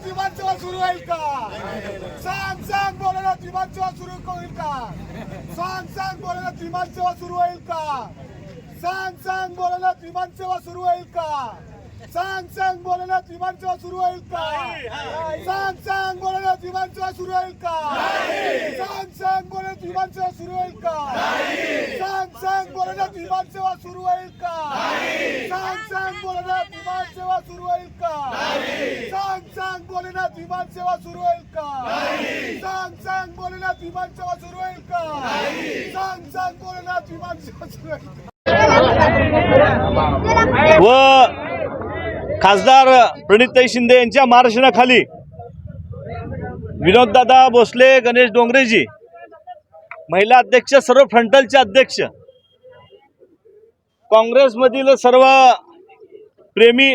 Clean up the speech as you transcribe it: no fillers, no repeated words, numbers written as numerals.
विमानसेवा सुरू होईल का? सांग सांग भोलेनाथ विमानसेवा सुरू होईल का? सांग सांग भोलेनाथ विमानसेवा सुरू होईल का? सांग सांग भोलेनाथ विमानसेवा सुरू होईल का? सांग सांग भोलेनाथ विमानसेवा सुरू होईल का? सांग सांग भोलेनाथ विमानसेवा सुरू होईल का? सांग सांग भोलेनाथ विमानसेवा सुरू होईल का? सांग सांग भोलेनाथ विमानसेवा सुरू होईल का? सांग सांग भोलेनाथ विमानसेवा सुरू होईल का? सांग सांग भोलेनाथ विमानसेवा सुरू होईल का? सांग सांग भोलेनाथ विमानसेवा सुरू होईल का? सांग सांग भोलेनाथ विमानसेवा सुरू होईल का? व खासदार प्रणितताई शिंदे यांच्या मार्गदर्शनाखाली विनोददादा भोसले, गणेश डोंगरेजी, महिला अध्यक्ष, सर्व फ्रंटलचे अध्यक्ष, काँग्रेसमधील सर्व प्रेमी